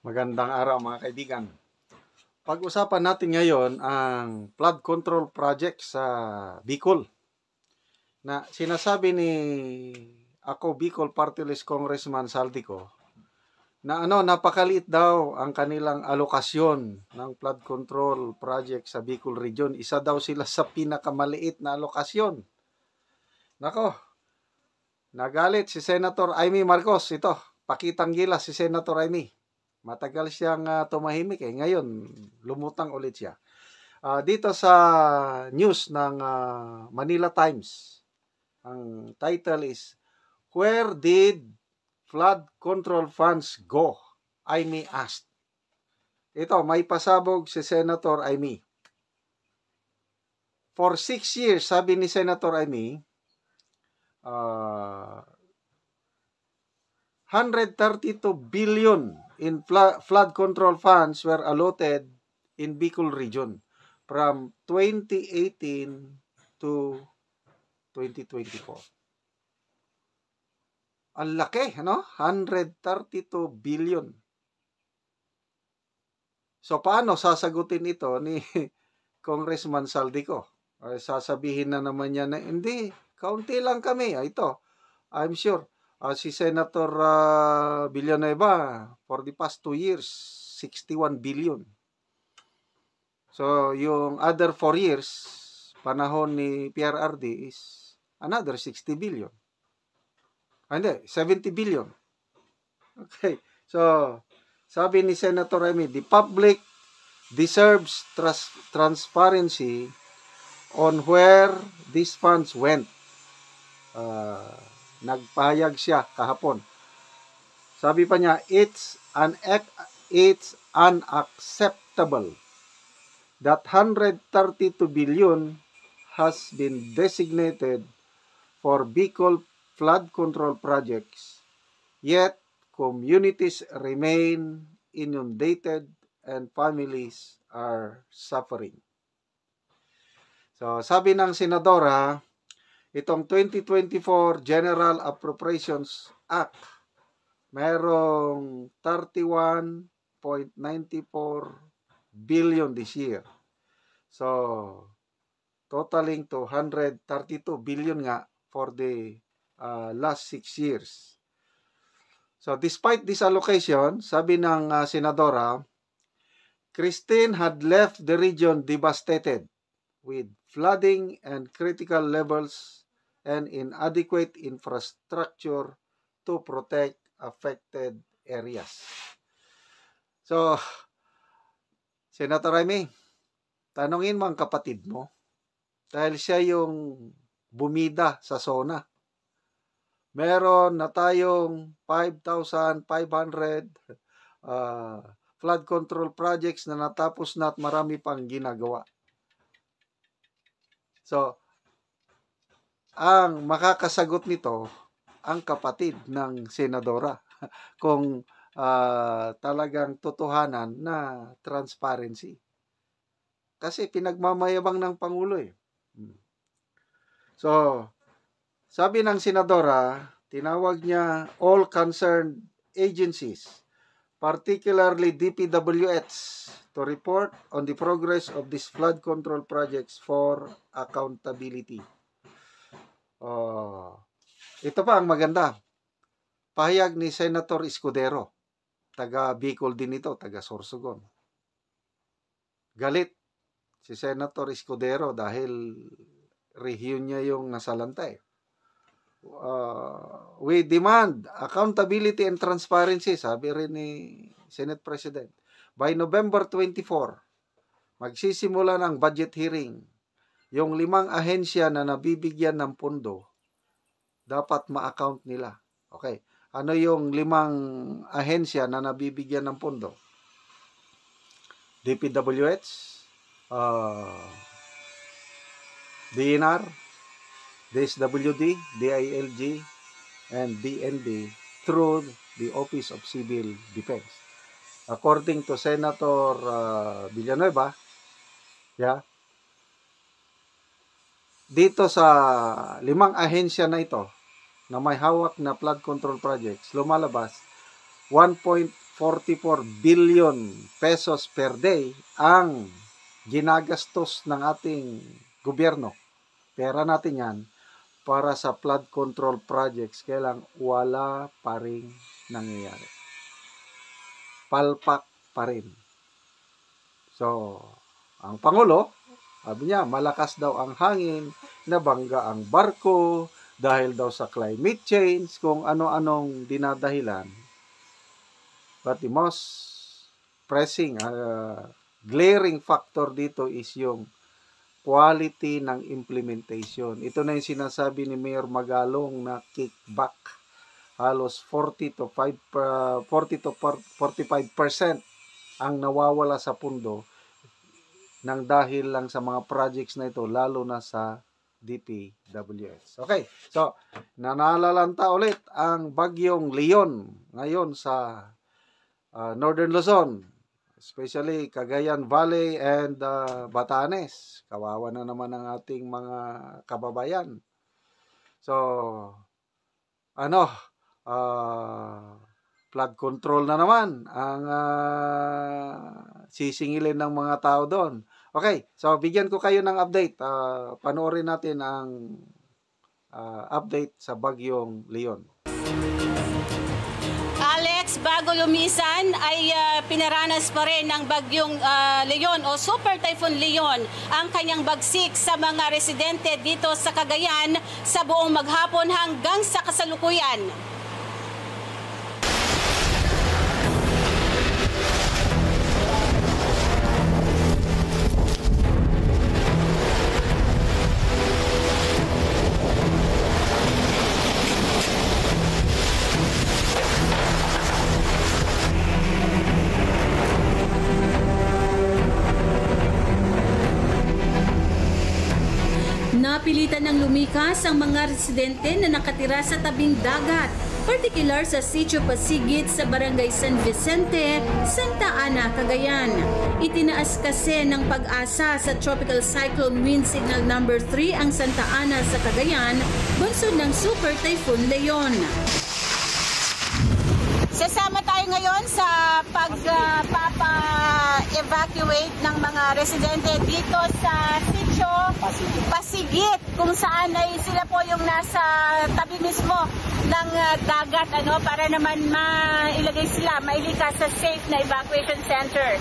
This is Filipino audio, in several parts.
Magandang araw mga kaibigan. Pag-usapan natin ngayon ang flood control project sa Bicol. Na sinasabi ni Bicol Party List Congressman Saldico na napakaliit daw ang kanilang alokasyon ng flood control project sa Bicol Region. Isa daw sila sa pinakamaliit na alokasyon. Nako, nagalit si Senator Amy Marcos. Ito, pakitang gilas si Senator Amy. Matagal siyang tumahimik Ngayon, lumutang ulit siya. Dito sa news ng Manila Times, ang title is, "Where did flood control funds go?" Amy asked. Ito, may pasabog si Senator Amy. For 6 years, sabi ni Senator Amy, 132 billion in flood control funds were allotted in Bicol Region from 2018 to 2024. Ang laki, 132 billion. So, paano sasagutin ito ni Congressman Saldico? Sasabihin na naman niya na, hindi, kaunti lang kami. Ito, I'm sure, si Senator Villanueva, for the past 2 years, 61 billion. So, yung other 4 years, panahon ni PRRD is another 60 billion. Hindi, 70 billion. Okay. So, sabi ni Senator Remy, the public deserves transparency on where these funds went. Nagpahayag siya kahapon. Sabi pa niya, it's unacceptable that 132 billion has been designated for Bicol flood control projects, yet communities remain inundated and families are suffering. So, sabi ng senadora, itong 2024 General Appropriations Act, mayroong 31.94 billion this year. So, totaling to 132 billion nga for the last 6 years. So, despite this allocation, sabi ng senadora, Christine had left the region devastated with flooding and critical levels and inadequate infrastructure to protect affected areas. So, Senator Remy, tanungin mo ang kapatid mo dahil siya yung bumida sa SONA. Meron na tayong 5,500 flood control projects na natapos na at marami pang ginagawa. So, ang makakasagot nito, ang kapatid ng senadora, kung talagang totohanan na transparency. Kasi pinagmamayabang ng Pangulo So, sabi ng senadora, tinawag niya all concerned agencies, particularly DPWH, to report on the progress of these flood control projects for accountability. Ito pa ang maganda. Pahayag ni Senator Escudero, taga Bicol din ito, taga Sorsogon. Galit si Senator Escudero dahil rehiyon niya yung nasalanta we demand accountability and transparency, sabi rin ni Senate President. By November 24, magsisimula ng budget hearing. Yung 5 ahensya na nabibigyan ng pondo, dapat ma-account nila. Okay. Ano yung 5 ahensya na nabibigyan ng pondo? DPWH, DNR, DSWD, DILG, and DND through the Office of Civil Defense. According to Senator Villanueva, dito sa 5 ahensya na ito na may hawak na flood control projects, lumalabas 1.5 44 billion pesos per day ang ginagastos ng ating gobyerno. Pera natin yan para sa flood control projects, kaya lang wala pa rin nangyayari. Palpak pa rin. So, ang Pangulo, sabi niya, malakas daw ang hangin, nabangga ang barko, dahil daw sa climate change, kung ano-anong dinadahilan. But the most pressing, glaring factor dito is yung quality ng implementation. Ito na yung sinasabi ni Mayor Magalong na kickback. Halos 40 to 45% ang nawawala sa pundo nang dahil lang sa mga projects na ito, lalo na sa DPWH. Okay, so nanalalanta ulit ang bagyong Leon ngayon sa Northern Luzon, especially Cagayan Valley and Batanes. Kawawa na naman ang ating mga kababayan. So, flood control na naman ang sisingilin ng mga tao doon. Okay, so bigyan ko kayo ng update. Panoorin natin ang update sa bagyong Leon. Alex, bago lumisan ay pinaranas pa rin ng bagyong Leon o Super Typhoon Leon ang kanyang bagsik sa mga residente dito sa Cagayan sa buong maghapon hanggang sa kasalukuyan. Napilitan ng lumikas ang mga residente na nakatira sa tabing dagat, partikular sa Sitio Pasigit sa Barangay San Vicente, Santa Ana, Cagayan. Itinaas kasi ng Pag-asa sa Tropical Cyclone Wind Signal number 3 ang Santa Ana sa Cagayan, bunsod ng Super Typhoon Leon. Sasama tayo ngayon sa pagpapa-evacuate ng mga residente dito sa Sitio Pasigit, kung saan ay sila po yung nasa tabi mismo ng dagat, para naman mailagay sila, mailikas sa safe na evacuation center.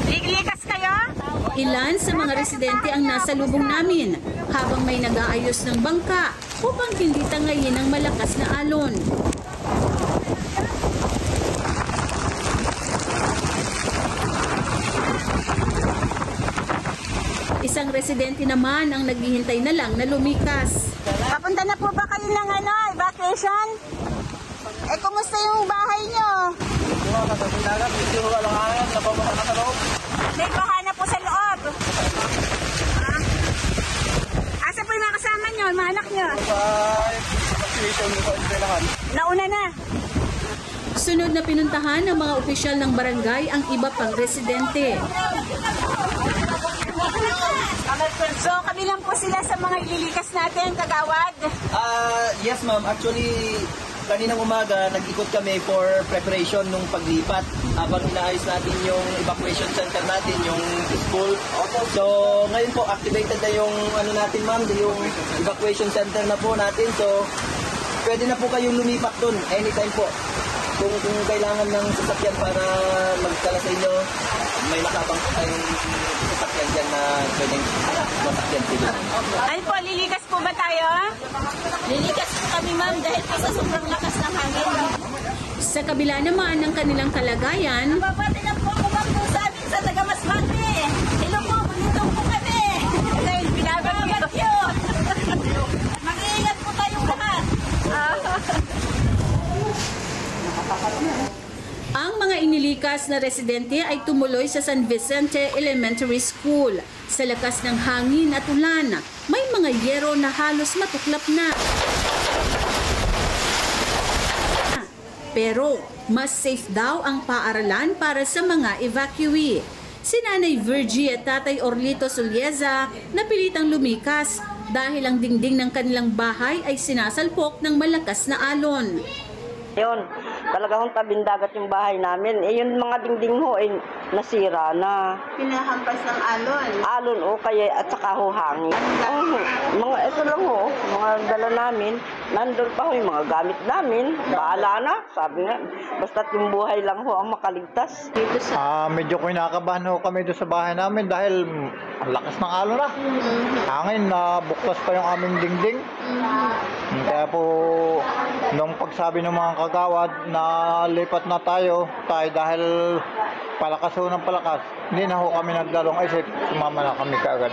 Likas kayo? Ilan sa mga residente ang nasa lubong namin habang may nag-aayos ng bangka upang hindi tangayin ng malakas na alon. Isang residente naman ang naghihintay na lang na lumikas. Papunta na po ba kayo ng evacuation? Kumusta yung bahay nyo? May baha na po sa loob. Asa po yung mga kasama nyo, mga anak nyo? Nauna na. Sunod na pinuntahan ng mga opisyal ng barangay ang iba pang residente. So, kabilang po sila sa mga ililikas natin, kagawad? Yes, ma'am. Actually, kaninang umaga, nag-ikot kami for preparation nung paglipat. Habang inaayos natin yung evacuation center natin, yung school. So, ngayon po, activated na yung natin, ma'am, yung evacuation center na po natin. So, pwede na po kayong lumipat dun anytime po. Kung kailangan ng sasakyan para magdala sa inyo, may nakabang po tayong sasakyan dyan na pwedeng masakyan sila. Ay po, lilikas po ba tayo? Lilikas po kami, ma'am, dahil po sa sobrang lakas ng hangin. Sa kabila naman ng kanilang kalagayan, nababati na po ako, ma'am, po sa amin sa Tagamasmate. Hello po, bulitong po kami. Dahil binabagyo. Mag-iingat po tayong lahat. Ang mga inilikas na residente ay tumuloy sa San Vicente Elementary School. Sa lakas ng hangin at ulan, may mga yero na halos matuklap na. Pero mas safe daw ang paaralan para sa mga evacuee. Si Nanay Virgie at Tatay Orlito Sulieza napilitang lumikas dahil ang dingding ng kanilang bahay ay sinasalpok ng malakas na alon. Yun, talaga hong tabing dagat yung bahay namin. Yung mga dingding ho, nasira na. Pinahampas ng alon. Alon o kaya at saka ho hangin. Mga ito lang ho, mga dala namin. Nandun pa ho yung mga gamit namin. Bahala na, sabi nga. Basta't yung buhay lang ho ang makaligtas. Dito sa Medyo kinakabahan ho kami doon sa bahay namin dahil ang lakas ng alon na. Hangin na buktas pa yung aming dingding. Kaya po, nung pagsabi ng mga kagawad na lipat na tayo dahil palakas ho ng palakas, hindi na ho kami nagdalong isip, sumama na kami kaagad.